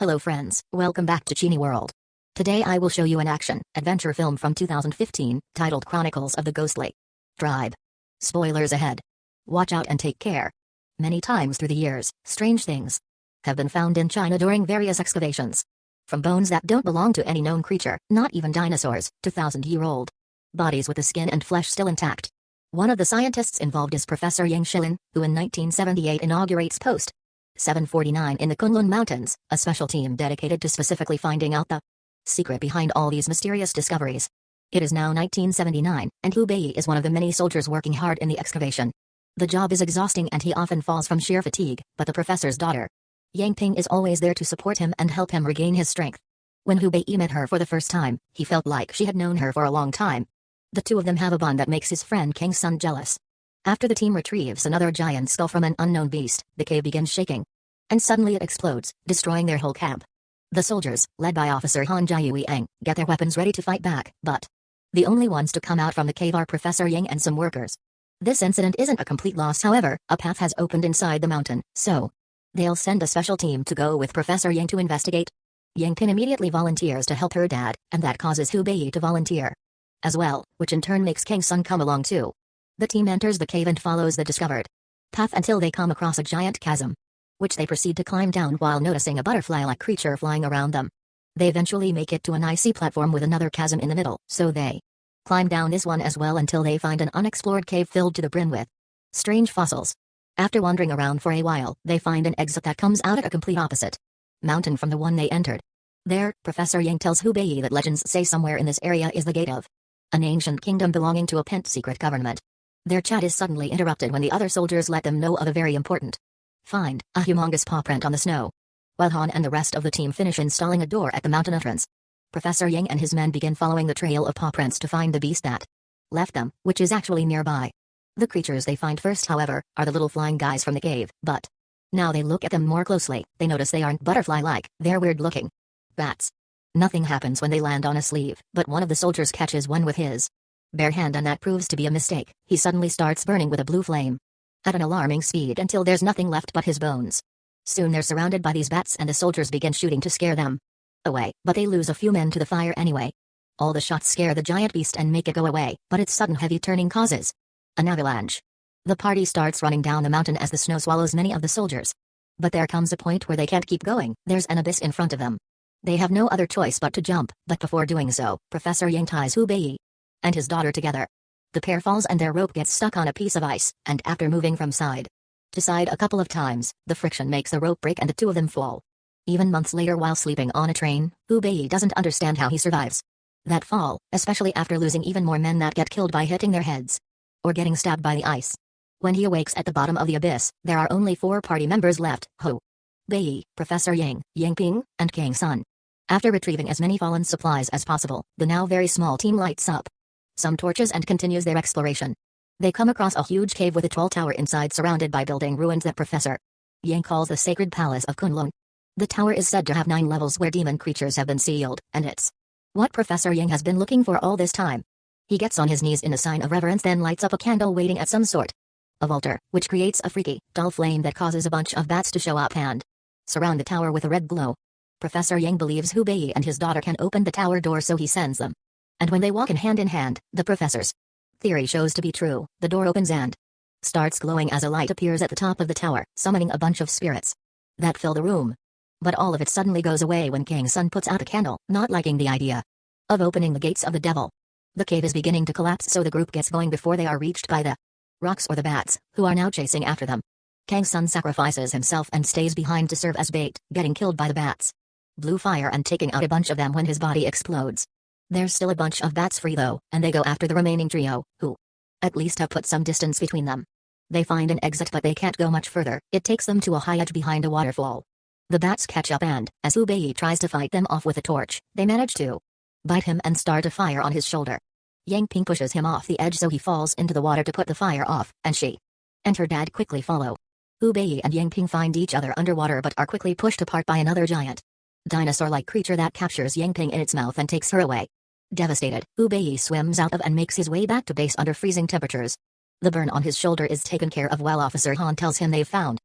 Hello friends, welcome back to Cini World. Today I will show you an action-adventure film from 2015, titled Chronicles of the Ghostly Tribe. Spoilers ahead. Watch out and take care. Many times through the years, strange things have been found in China during various excavations. From bones that don't belong to any known creature, not even dinosaurs, to thousand-year-old bodies with the skin and flesh still intact. One of the scientists involved is Professor Yang Shilin, who in 1978 inaugurates Post 749 in the Kunlun Mountains, a special team dedicated to specifically finding out the secret behind all these mysterious discoveries. It is now 1979, and Hu Bei is one of the many soldiers working hard in the excavation. The job is exhausting and he often falls from sheer fatigue, but the professor's daughter, Yang Ping, is always there to support him and help him regain his strength. When Hu Bei met her for the first time, he felt like she had known her for a long time. The two of them have a bond that makes his friend Kang Sun jealous. After the team retrieves another giant skull from an unknown beast, the cave begins shaking. And suddenly it explodes, destroying their whole camp. The soldiers, led by Officer Han Jiayuang, get their weapons ready to fight back, but the only ones to come out from the cave are Professor Yang and some workers. This incident isn't a complete loss, however. A path has opened inside the mountain, so they'll send a special team to go with Professor Yang to investigate. Yang Pin immediately volunteers to help her dad, and that causes Hu Bei to volunteer as well, which in turn makes Kang Sun come along too. The team enters the cave and follows the discovered path until they come across a giant chasm, which they proceed to climb down while noticing a butterfly-like creature flying around them. They eventually make it to an icy platform with another chasm in the middle, so they climb down this one as well until they find an unexplored cave filled to the brim with strange fossils. After wandering around for a while, they find an exit that comes out at a complete opposite mountain from the one they entered. There, Professor Yang tells Hu Bei that legends say somewhere in this area is the gate of an ancient kingdom belonging to a pent secret government. Their chat is suddenly interrupted when the other soldiers let them know of a very important find, a humongous paw print on the snow. While Han and the rest of the team finish installing a door at the mountain entrance, Professor Yang and his men begin following the trail of paw prints to find the beast that left them, which is actually nearby. The creatures they find first, however, are the little flying guys from the cave, but now they look at them more closely, they notice they aren't butterfly-like, they're weird-looking bats. Nothing happens when they land on a sleeve, but one of the soldiers catches one with his bare hand and that proves to be a mistake. He suddenly starts burning with a blue flame at an alarming speed until there's nothing left but his bones. Soon they're surrounded by these bats and the soldiers begin shooting to scare them away, but they lose a few men to the fire anyway. All the shots scare the giant beast and make it go away, but its sudden heavy turning causes an avalanche. The party starts running down the mountain as the snow swallows many of the soldiers. But there comes a point where they can't keep going, there's an abyss in front of them. They have no other choice but to jump, but before doing so, Professor Yang ties Hu Bei and his daughter together. The pair falls and their rope gets stuck on a piece of ice, and after moving from side to side a couple of times, the friction makes the rope break and the two of them fall. Even months later while sleeping on a train, Hu Bei doesn't understand how he survives that fall, especially after losing even more men that get killed by hitting their heads or getting stabbed by the ice. When he awakes at the bottom of the abyss, there are only 4 party members left: Hu Bei, Professor Yang, Yang Ping, and Kang Sun. After retrieving as many fallen supplies as possible, the now very small team lights up some torches and continues their exploration. They come across a huge cave with a tall tower inside surrounded by building ruins that Professor Yang calls the Sacred Palace of Kunlun. The tower is said to have 9 levels where demon creatures have been sealed, and it's what Professor Yang has been looking for all this time. He gets on his knees in a sign of reverence, then lights up a candle waiting at some sort of altar, which creates a freaky, dull flame that causes a bunch of bats to show up and surround the tower with a red glow. Professor Yang believes Hu Bei and his daughter can open the tower door, so he sends them. And when they walk in hand, the professor's theory shows to be true. The door opens and starts glowing as a light appears at the top of the tower, summoning a bunch of spirits that fill the room. But all of it suddenly goes away when Kang Sun puts out a candle, not liking the idea of opening the gates of the devil. The cave is beginning to collapse, so the group gets going before they are reached by the rocks or the bats, who are now chasing after them. Kang Sun sacrifices himself and stays behind to serve as bait, getting killed by the bats. Blue fire and taking out a bunch of them when his body explodes. There's still a bunch of bats free though, and they go after the remaining trio, who at least have put some distance between them. They find an exit but they can't go much further. It takes them to a high edge behind a waterfall. The bats catch up and, as Hu Bei tries to fight them off with a torch, they manage to bite him and start a fire on his shoulder. Yang Ping pushes him off the edge so he falls into the water to put the fire off, and she and her dad quickly follow. Hu Bei and Yang Ping find each other underwater but are quickly pushed apart by another giant dinosaur-like creature that captures Yang Ping in its mouth and takes her away. Devastated, Hu Bei swims out of and makes his way back to base under freezing temperatures. The burn on his shoulder is taken care of while Officer Han tells him they've found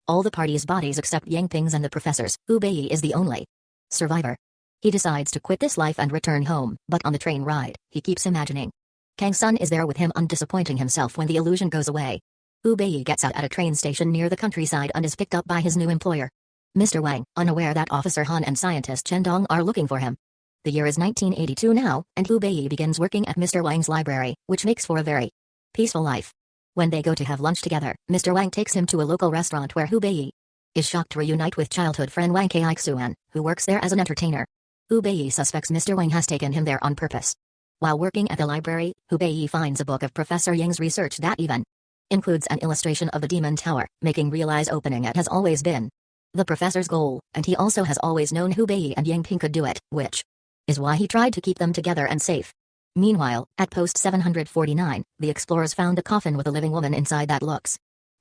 All the party's bodies except Yang Ping's and the professor's. Hu Bei is the only survivor. He decides to quit this life and return home, but on the train ride, he keeps imagining Kang's son is there with him, undisappointing himself when the illusion goes away. Hu Bei gets out at a train station near the countryside and is picked up by his new employer, Mr. Wang, unaware that Officer Han and scientist Chen Dong are looking for him. The year is 1982 now, and Hu Bei begins working at Mr. Wang's library, which makes for a very peaceful life. When they go to have lunch together, Mr. Wang takes him to a local restaurant where Hu Bei is shocked to reunite with childhood friend Wang Kaixuan, who works there as an entertainer. Hu Bei suspects Mr. Wang has taken him there on purpose. While working at the library, Hu Bei finds a book of Professor Yang's research that even includes an illustration of the Demon Tower, making realize opening it has always been the professor's goal, and he also has always known Hu Bei and Yang Ping could do it, which is why he tried to keep them together and safe. Meanwhile, at post 749, the explorers found a coffin with a living woman inside that looks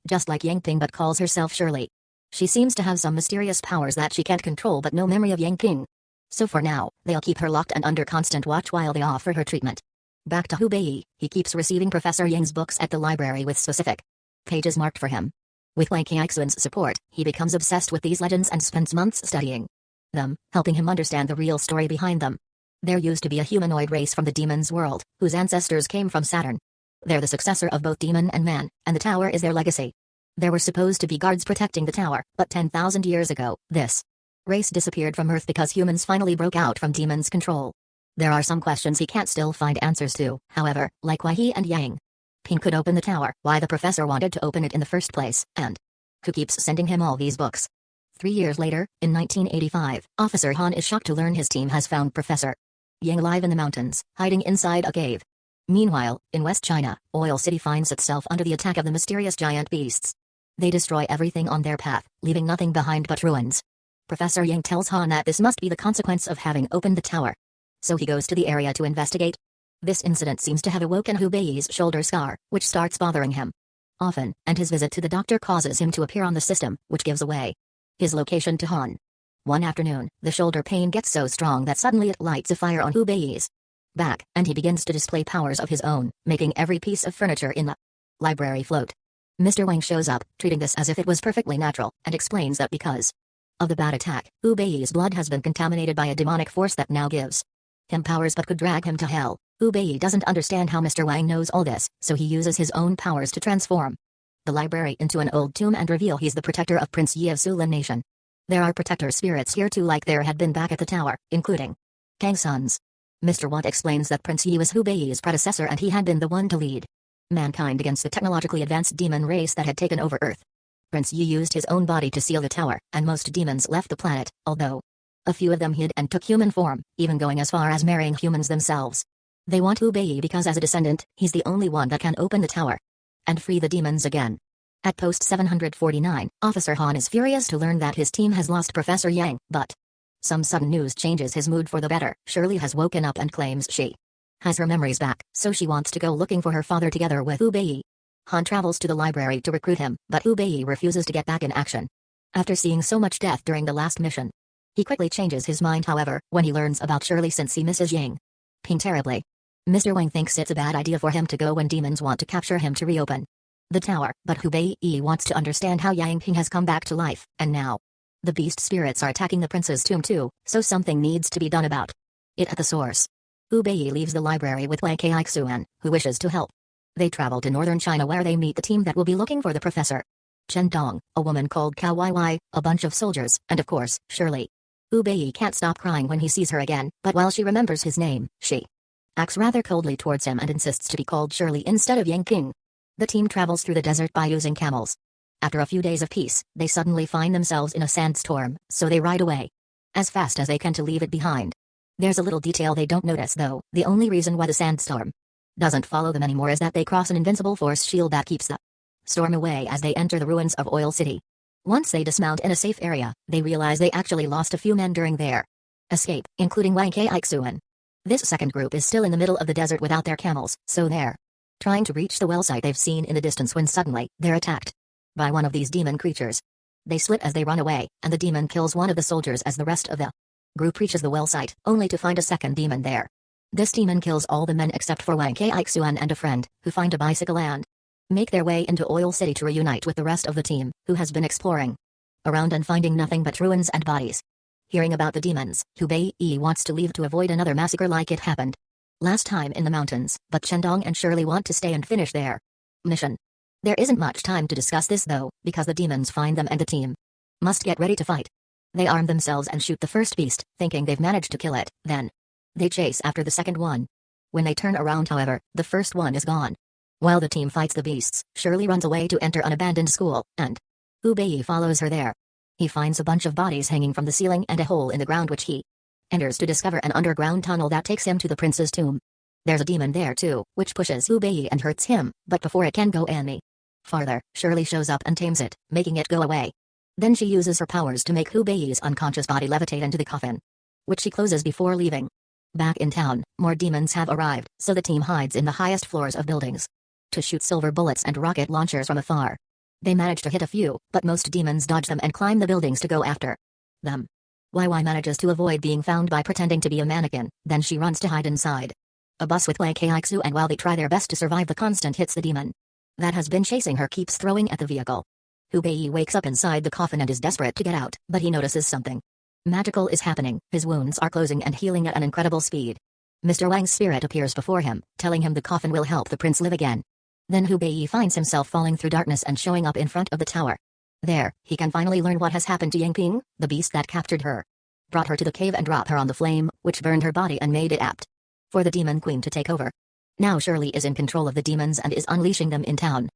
just like Yang Ping but calls herself Shirley. She seems to have some mysterious powers that she can't control but no memory of Yang Ping. So for now, they'll keep her locked and under constant watch while they offer her treatment. Back to Hu Bei, he keeps receiving Professor Yang's books at the library with specific pages marked for him. With Wang Kaixuan's support, he becomes obsessed with these legends and spends months studying them, helping him understand the real story behind them. There used to be a humanoid race from the demon's world, whose ancestors came from Saturn. They're the successor of both demon and man, and the tower is their legacy. There were supposed to be guards protecting the tower, but 10,000 years ago, this race disappeared from Earth because humans finally broke out from demons' control. There are some questions he can't still find answers to, however, like why he and Yang Ping could open the tower, why the professor wanted to open it in the first place, and who keeps sending him all these books. 3 years later, in 1985, Officer Han is shocked to learn his team has found Professor Yang alive in the mountains, hiding inside a cave. Meanwhile, in West China, Oil City finds itself under the attack of the mysterious giant beasts. They destroy everything on their path, leaving nothing behind but ruins. Professor Yang tells Han that this must be the consequence of having opened the tower. So he goes to the area to investigate. This incident seems to have awoken Hu Bei's shoulder scar, which starts bothering him often, and his visit to the doctor causes him to appear on the system, which gives away his location to Han. One afternoon, the shoulder pain gets so strong that suddenly it lights a fire on Hu Bei's back, and he begins to display powers of his own, making every piece of furniture in the library float. Mr. Wang shows up, treating this as if it was perfectly natural, and explains that because of the bad attack, Hu Bei's blood has been contaminated by a demonic force that now gives him powers but could drag him to hell. Hu Bei doesn't understand how Mr. Wang knows all this, so he uses his own powers to transform the library into an old tomb and reveal he's the protector of Prince Yi of Sulin Nation. There are protector spirits here too, like there had been back at the tower, including Kang's sons. Mr. Want explains that Prince Yi was Hu Bei's predecessor and he had been the one to lead mankind against the technologically advanced demon race that had taken over Earth. Prince Yi used his own body to seal the tower, and most demons left the planet, although a few of them hid and took human form, even going as far as marrying humans themselves. They want Hu Bei because as a descendant, he's the only one that can open the tower and free the demons again. At post 749, Officer Han is furious to learn that his team has lost Professor Yang, but some sudden news changes his mood for the better. Shirley has woken up and claims she has her memories back, so she wants to go looking for her father together with Hu Bei. Han travels to the library to recruit him, but Hu Bei refuses to get back in action. After seeing so much death during the last mission, he quickly changes his mind, however, when he learns about Shirley since he misses Yang Ping terribly. Mr. Wang thinks it's a bad idea for him to go when demons want to capture him to reopen the tower, but Hu Bei wants to understand how Yang Ping has come back to life, and now the beast spirits are attacking the prince's tomb too, so something needs to be done about it at the source. Hu Bei leaves the library with Wang Kaixuan, who wishes to help. They travel to northern China where they meet the team that will be looking for the professor. Chen Dong, a woman called Cao Yi, a bunch of soldiers, and of course, Shirley. Hu Bei can't stop crying when he sees her again, but while she remembers his name, she acts rather coldly towards him and insists to be called Shirley instead of Yang Ping. The team travels through the desert by using camels. After a few days of peace, they suddenly find themselves in a sandstorm, so they ride away as fast as they can to leave it behind. There's a little detail they don't notice though. The only reason why the sandstorm doesn't follow them anymore is that they cross an invincible force shield that keeps the storm away as they enter the ruins of Oil City. Once they dismount in a safe area, they realize they actually lost a few men during their escape, including Wang Kaixuan. This second group is still in the middle of the desert without their camels, so they're trying to reach the well site they've seen in the distance when suddenly, they're attacked by one of these demon creatures. They split as they run away, and the demon kills one of the soldiers as the rest of the group reaches the well site, only to find a second demon there. This demon kills all the men except for Wang Kaixuan and a friend, who find a bicycle and make their way into Oil City to reunite with the rest of the team, who has been exploring around and finding nothing but ruins and bodies. Hearing about the demons, Hubei wants to leave to avoid another massacre like it happened last time in the mountains, but Chendong and Shirley want to stay and finish their mission. There isn't much time to discuss this though, because the demons find them and the team must get ready to fight. They arm themselves and shoot the first beast, thinking they've managed to kill it, then they chase after the second one. When they turn around however, the first one is gone. While the team fights the beasts, Shirley runs away to enter an abandoned school, and Hubei follows her there. He finds a bunch of bodies hanging from the ceiling and a hole in the ground which he enters to discover an underground tunnel that takes him to the prince's tomb. There's a demon there too, which pushes Hubei and hurts him, but before it can go any farther, Shirley shows up and tames it, making it go away. Then she uses her powers to make Hubei's unconscious body levitate into the coffin, which she closes before leaving. Back in town, more demons have arrived, so the team hides in the highest floors of buildings to shoot silver bullets and rocket launchers from afar. They manage to hit a few, but most demons dodge them and climb the buildings to go after them. YY manages to avoid being found by pretending to be a mannequin, then she runs to hide inside a bus with Wei Kaiksu, and while they try their best to survive, the constant hits the demon that has been chasing her keeps throwing at the vehicle. Hubei wakes up inside the coffin and is desperate to get out, but he notices something magical is happening. His wounds are closing and healing at an incredible speed. Mr. Wang's spirit appears before him, telling him the coffin will help the prince live again. Then Hubei finds himself falling through darkness and showing up in front of the tower. There, he can finally learn what has happened to Yangping, the beast that captured her, brought her to the cave and dropped her on the flame, which burned her body and made it apt for the demon queen to take over. Now Shirley is in control of the demons and is unleashing them in town.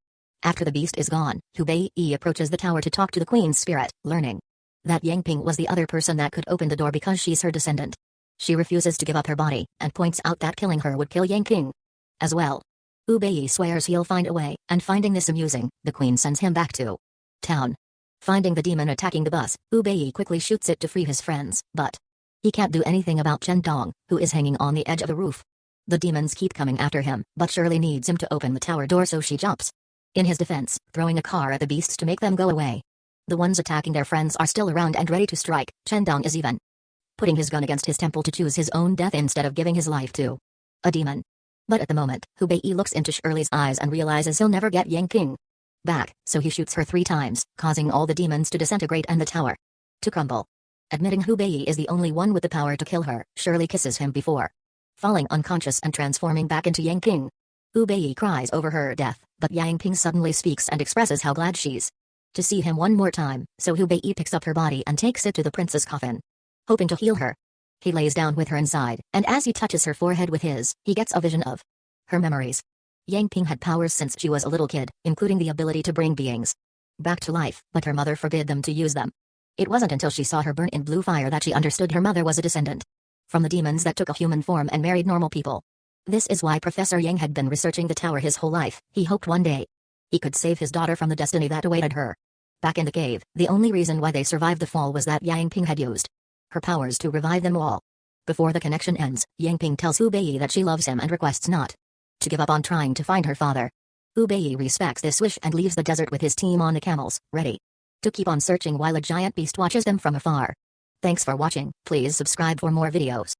After the beast is gone, Hubei approaches the tower to talk to the queen's spirit, learning that Yangping was the other person that could open the door because she's her descendant. She refuses to give up her body, and points out that killing her would kill Yangping as well. Hubei swears he'll find a way, and finding this amusing, the queen sends him back to town. Finding the demon attacking the bus, Hubei quickly shoots it to free his friends, but he can't do anything about Chen Dong, who is hanging on the edge of the roof. The demons keep coming after him, but Shirley needs him to open the tower door, so she jumps in his defense, throwing a car at the beasts to make them go away. The ones attacking their friends are still around and ready to strike. Chen Dong is even putting his gun against his temple to choose his own death instead of giving his life to a demon. But at the moment, Hubei looks into Shirley's eyes and realizes he'll never get Yangping back, so he shoots her 3 times, causing all the demons to disintegrate and the tower to crumble. Admitting Hubei is the only one with the power to kill her, Shirley kisses him before falling unconscious and transforming back into Yangping. Hubei cries over her death, but Yangping suddenly speaks and expresses how glad she's to see him one more time, so Hubei picks up her body and takes it to the prince's coffin, hoping to heal her. He lays down with her inside, and as he touches her forehead with his, he gets a vision of her memories. Yangping had powers since she was a little kid, including the ability to bring beings back to life, but her mother forbid them to use them. It wasn't until she saw her burn in blue fire that she understood her mother was a descendant from the demons that took a human form and married normal people. This is why Professor Yang had been researching the tower his whole life. He hoped one day he could save his daughter from the destiny that awaited her. Back in the cave, the only reason why they survived the fall was that Yangping had used her powers to revive them all. Before the connection ends, Yangping tells Hubei that she loves him and requests not to give up on trying to find her father. Hubei respects this wish and leaves the desert with his team on the camels, ready to keep on searching while a giant beast watches them from afar. Thanks for watching. Please subscribe for more videos.